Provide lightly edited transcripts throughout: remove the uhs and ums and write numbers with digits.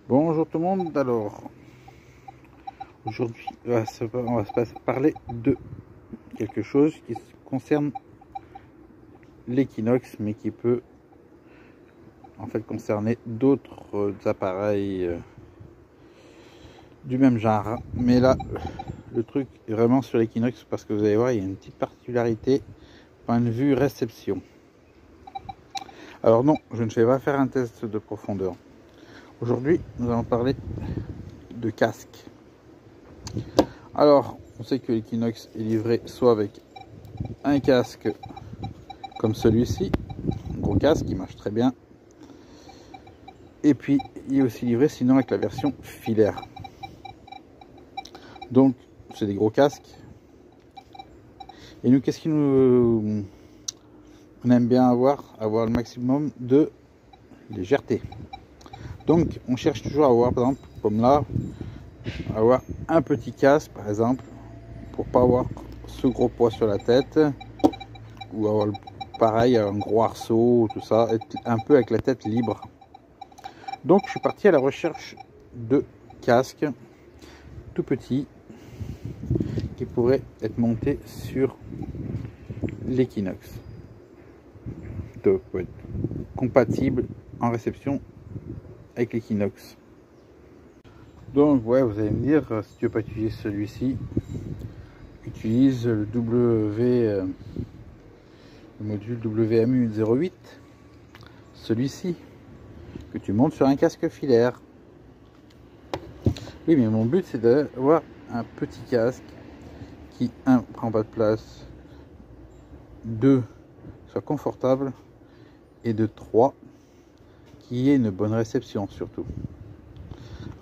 Bonjour tout le monde, alors aujourd'hui on va se parler de quelque chose qui concerne l'Equinox, mais qui peut en fait concerner d'autres appareils du même genre. Mais là le truc est vraiment sur l'Equinox parce que vous allez voir, il y a une petite particularité point de vue réception. Alors non, je ne vais pas faire un test de profondeur. Aujourd'hui, nous allons parler de casque. Alors, on sait que l'Equinox est livré soit avec un casque comme celui-ci, un gros casque qui marche très bien, et puis il est aussi livré sinon avec la version filaire. Donc, c'est des gros casques. Et nous, qu'est-ce qui nous... On aime bien avoir le maximum de légèreté. Donc, on cherche toujours à avoir, par exemple, comme là, avoir un petit casque, par exemple, pour pas avoir ce gros poids sur la tête, ou avoir pareil, un gros arceau, tout ça, être un peu avec la tête libre. Donc, je suis parti à la recherche de casques tout petits qui pourraient être montés sur l'Equinox. Donc, pour être compatible en réception avec l'Equinox. Donc ouais, vous allez me dire, si tu veux pas utiliser celui-ci, utilise le le module WMU08, celui-ci, que tu montes sur un casque filaire. Oui, mais mon but c'est d'avoir un petit casque qui, 1, prend pas de place, 2, soit confortable, et de 3, qui ait une bonne réception surtout.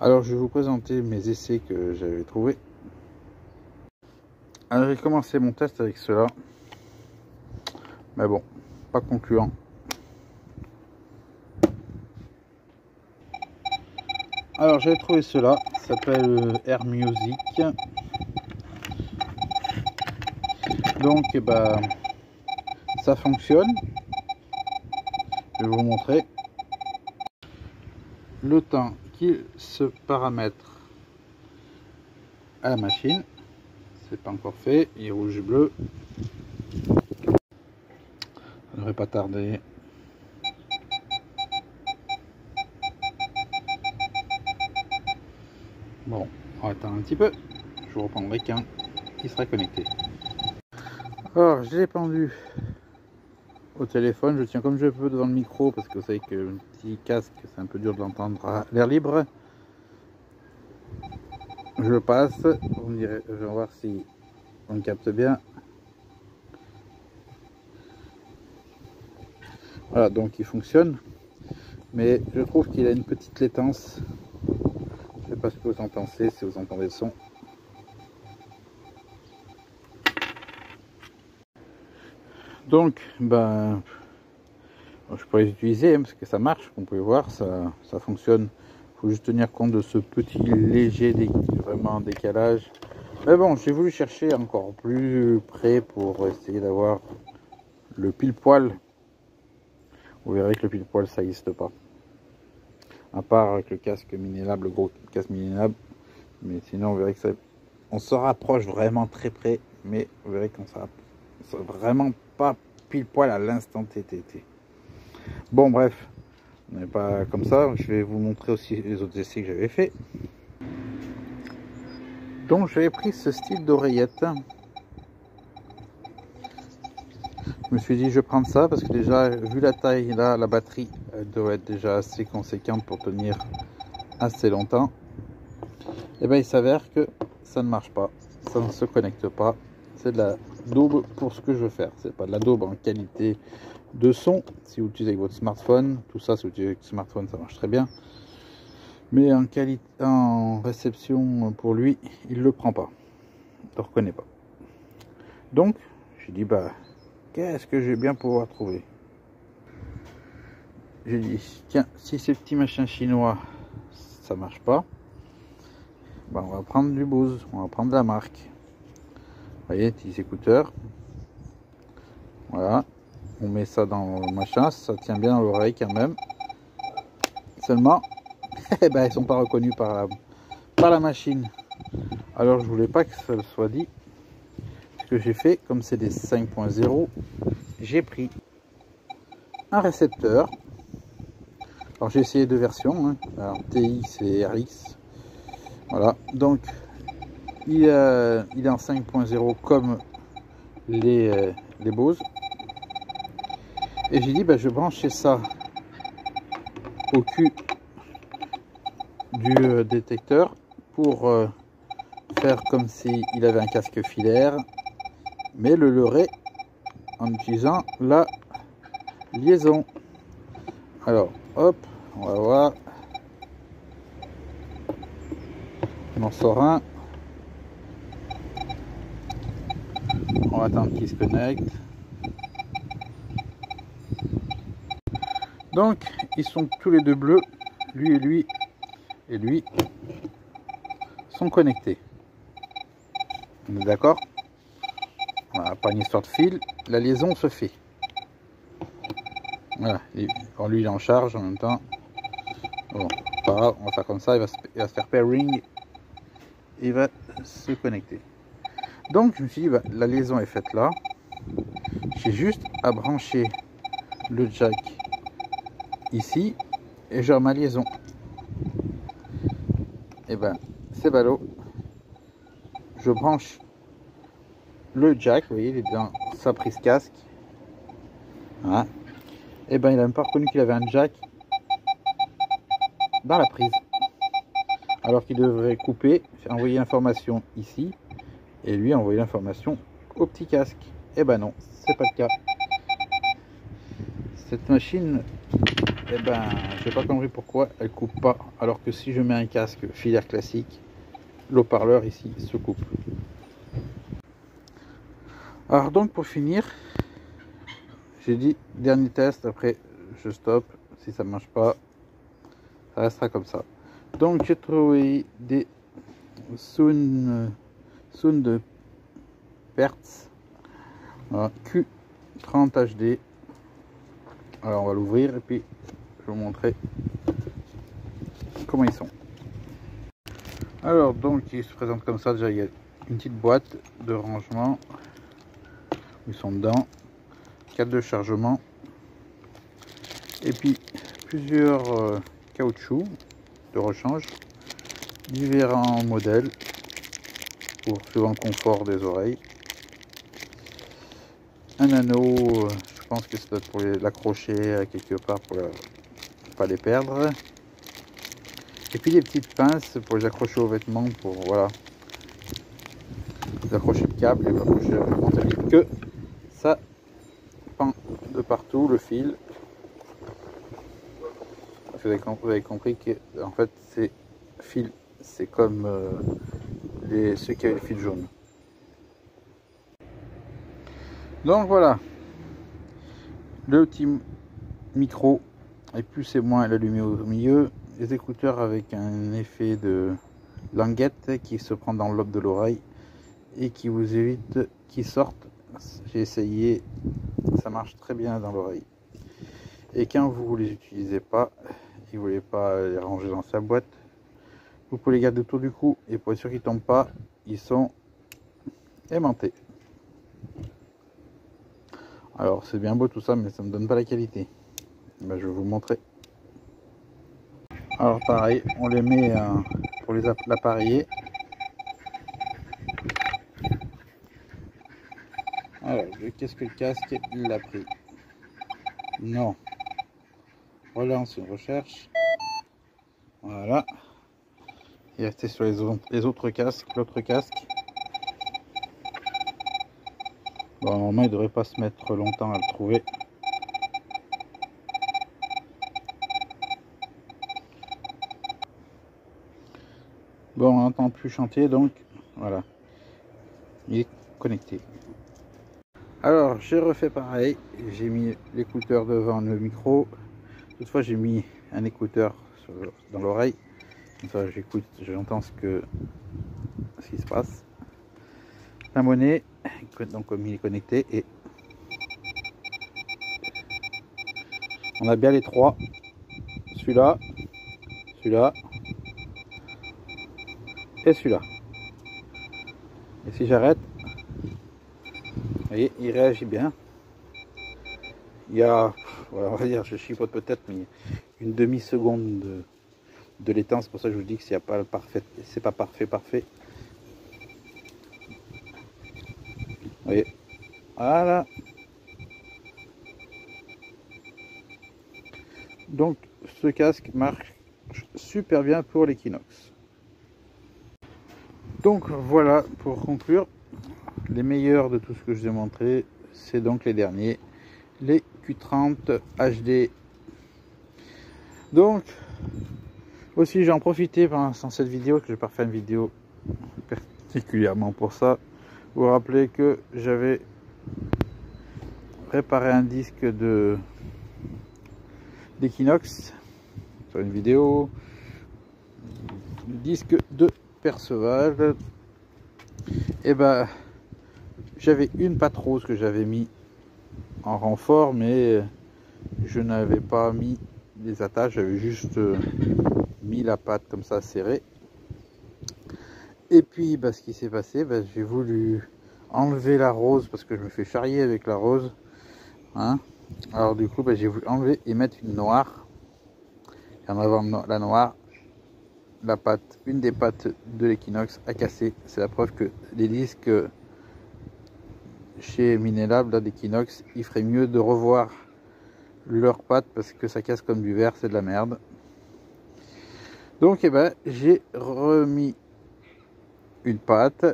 Alors je vais vous présenter mes essais que j'avais trouvés. Alors j'ai commencé mon test avec cela, mais bon, pas concluant. Alors j'avais trouvé cela, ça s'appelle Air Music. Donc bah, ça fonctionne. Je vais vous montrer le temps qu'il se paramètre à la machine. C'est pas encore fait, il est rouge et bleu. Ça ne devrait pas tarder. Bon, on va attendre un petit peu. Je vous reprendrai qu'un qui sera connecté. Alors, je l'ai pendu au téléphone. Je tiens comme je peux devant le micro parce que vous savez que le petit casque, c'est un peu dur de l'entendre à l'air libre. Je passe. Vous me direz, je vais voir si on capte bien. Voilà, donc il fonctionne. Mais je trouve qu'il a une petite latence. Je sais pas ce que vous en pensez, si vous entendez le son. Donc, ben, je pourrais les utiliser parce que ça marche, comme vous pouvez voir, ça fonctionne. Il faut juste tenir compte de ce petit léger vraiment décalage. Mais bon, j'ai voulu chercher encore plus près pour essayer d'avoir le pile poil. Vous verrez que le pile poil, ça n'existe pas. À part avec le casque Minelab, le gros casque Minelab. Mais sinon, vous verrez que ça, on se rapproche vraiment très près. Mais vous verrez qu'on sera vraiment pas pile poil à l'instant TTT. Bon, bref, on n'est pas comme ça. Je vais vous montrer aussi les autres essais que j'avais fait. Donc, j'avais pris ce style d'oreillette. Je me suis dit, je vais prendre ça parce que déjà, vu la taille, là, la batterie doit être déjà assez conséquente pour tenir assez longtemps. Et bien, il s'avère que ça ne marche pas, ça ne se connecte pas. C'est de la daube pour ce que je veux faire. C'est pas de la daube en qualité de son. Si vous l'utilisez avec votre smartphone, tout ça, si vous utilisez avec votre smartphone, ça marche très bien. Mais en qualité, en réception pour lui, il le prend pas. Il ne le reconnaît pas. Donc, j'ai dit, bah, qu'est-ce que je vais bien pouvoir trouver? J'ai dit, tiens, si ces petits machins chinois, ça marche pas, bah, on va prendre du Bose, on va prendre de la marque. Vous voyez, petits écouteurs. Voilà, on met ça dans le machin, ça tient bien à l'oreille quand même. Seulement, eh ben, ils sont pas reconnus par la machine. Alors je voulais pas que ça soit dit. Ce que j'ai fait, comme c'est des 5.0, j'ai pris un récepteur. Alors j'ai essayé deux versions, hein. Alors, TX et RX. Voilà, donc il est en 5.0 comme les Bose. Et j'ai dit, ben, je vais brancher ça au cul du détecteur pour faire comme s'il avait un casque filaire, mais le leurrer en utilisant la liaison. Alors, hop, on va voir. On en sort un. On va attendre qu'il se connecte. Donc, ils sont tous les deux bleus. Lui et lui sont connectés. On est d'accord? Voilà, pas une histoire de fil. La liaison se fait. Voilà. Alors lui, il est en charge en même temps. Bon, pas grave, on va faire comme ça. Il va se faire pairing. Il va se connecter. Donc, je me suis dit, bah, la liaison est faite là. J'ai juste à brancher le jack ici et j'ai ma liaison. Et ben, c'est ballot. Je branche le jack, vous voyez, il est dans sa prise casque. Voilà. Et ben, il n'a même pas reconnu qu'il avait un jack dans la prise. Alors qu'il devrait couper, envoyer l'information ici, et lui envoyer l'information au petit casque. Et ben non, c'est pas le cas. Cette machine, eh ben, j'ai pas compris pourquoi elle coupe pas, alors que si je mets un casque filaire classique, l'haut-parleur ici se coupe. Alors donc pour finir, j'ai dit dernier test, après je stoppe. Si ça marche pas, ça restera comme ça. Donc j'ai trouvé des Sound Perts Q30 HD. Alors on va l'ouvrir et puis je vais vous montrer comment ils sont. Alors donc ils se présentent comme ça. Déjà il y a une petite boîte de rangement, ils sont dedans, câble de chargement et puis plusieurs caoutchoucs de rechange, différents modèles pour suivant le confort des oreilles. Un anneau, je pense que c'est peut-être pour l'accrocher quelque part pour ne pas les perdre. Et puis des petites pinces pour les accrocher aux vêtements, pour voilà, accrocher le câble et accrocher le vêtement, que ça pend de partout le fil. Vous avez compris que en fait ces fils, c'est comme ceux qui avaient le fil jaune. Donc voilà, le petit micro et plus et moins allumé au milieu, les écouteurs avec un effet de languette qui se prend dans le lobe de l'oreille et qui vous évite qu'ils sortent. J'ai essayé, ça marche très bien dans l'oreille. Et quand vous les utilisez pas, si vous voulez pas les ranger dans sa boîte, vous pouvez les garder autour du cou et pour être sûr qu'ils tombent pas, ils sont aimantés. Alors c'est bien beau tout ça, mais ça me donne pas la qualité. Ben, je vais vous montrer. Alors pareil, on les met pour les l'appareiller. Alors, qu'est-ce que le casque il l'a pris? Non. Relance une recherche. Voilà. Il est resté sur les autres casques, l'autre casque. Bon, normalement, il ne devrait pas se mettre longtemps à le trouver. Bon, on n'entend plus chanter, donc voilà. Il est connecté. Alors, j'ai refait pareil. J'ai mis l'écouteur devant le micro. Toutefois, j'ai mis un écouteur dans l'oreille. Comme ça, j'écoute, j'entends ce qui se passe. La monnaie, donc comme il est connecté, et on a bien les trois. Celui-là, celui-là et celui-là. Et si j'arrête, vous voyez, il réagit bien. Il y a, on va dire, je chipote peut-être, mais une demi-seconde de l'étang. C'est pour ça que je vous dis que s'il n'y a pas le parfait, c'est pas parfait. Vous voyez, voilà. Donc ce casque marche super bien pour l'Equinox. Donc voilà, pour conclure, les meilleurs de tout ce que je vous ai montré, c'est donc les derniers, les Q30 HD. Donc aussi j'en profité pendant cette vidéo, que je n'ai pas fait une vidéo particulièrement pour ça, vous rappeler que j'avais réparé un disque d'Equinox sur une vidéo, le disque de Perceval. Et ben j'avais une patte rose que j'avais mis en renfort, mais je n'avais pas mis les attaches, j'avais juste mis la patte comme ça serrée. Et puis ce qui s'est passé, j'ai voulu enlever la rose parce que je me fais charrier avec la rose, hein. Alors du coup j'ai voulu enlever et mettre une noire. Et en avant la noire, la patte, une des pattes de l'Equinox a cassé. C'est la preuve que les disques chez Minelab d'Equinox, il ferait mieux de revoir leurs pattes parce que ça casse comme du verre, c'est de la merde. Donc j'ai remis une patte,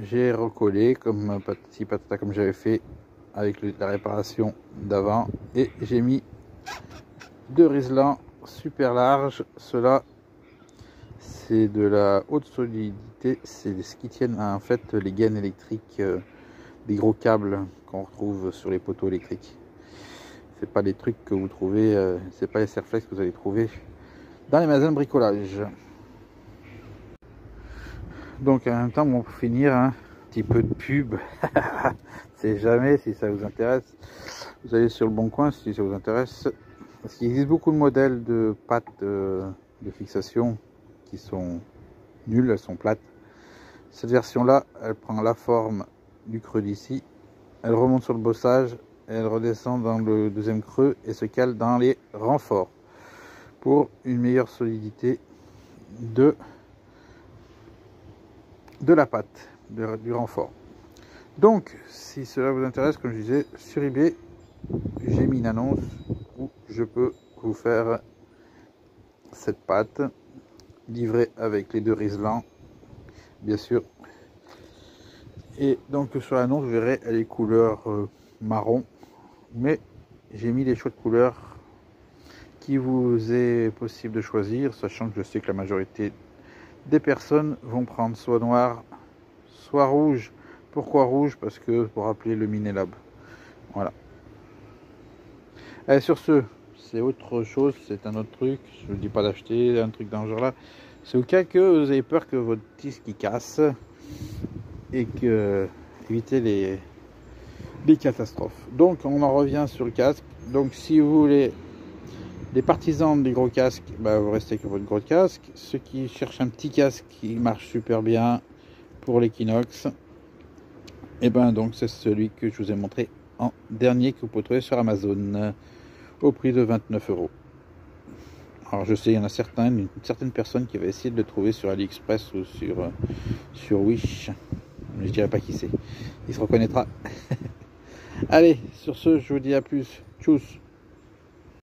j'ai recollé comme petit patata comme j'avais fait avec la réparation d'avant, et j'ai mis deux Riesland super larges. Cela c'est de la haute solidité, c'est ce qui tiennent en fait les gaines électriques des gros câbles qu'on retrouve sur les poteaux électriques. C'est pas les trucs que vous trouvez, c'est pas les Serflex que vous allez trouver dans les magasins de bricolage. Donc en même temps, pour finir, un petit peu de pub. C'est jamais, si ça vous intéresse, vous allez sur le Bon Coin si ça vous intéresse, parce qu'il existe beaucoup de modèles de pattes de fixation qui sont nulles, elles sont plates. Cette version là, elle prend la forme du creux d'ici, elle remonte sur le bossage, elle redescend dans le deuxième creux et se cale dans les renforts pour une meilleure solidité de la patte du renfort. Donc si cela vous intéresse, comme je disais, sur eBay j'ai mis une annonce où je peux vous faire cette patte livrée avec les deux Riesland bien sûr. Et donc sur l'annonce vous verrez, elle est couleur marron, mais j'ai mis les choix de couleurs qui vous est possible de choisir, sachant que je sais que la majorité des personnes vont prendre soit noir soit rouge. Pourquoi rouge? Parce que pour rappeler le Minelab. Voilà. Allez, sur ce, c'est autre chose, c'est un autre truc. Je ne dis pas d'acheter un truc dans ce genre là. C'est au cas que vous avez peur que votre disque il casse et que éviter les catastrophes. Donc on en revient sur le casque. Donc si vous voulez les partisans des gros casques, vous restez avec votre gros casque. Ceux qui cherchent un petit casque qui marche super bien pour l'Equinox, et donc c'est celui que je vous ai montré en dernier, que vous pouvez trouver sur Amazon au prix de 29 €. Alors je sais, il y en a une certaine personne qui va essayer de le trouver sur AliExpress ou sur Wish, mais je dirais pas qui c'est, il se reconnaîtra. Allez, sur ce, je vous dis à plus, tchuss.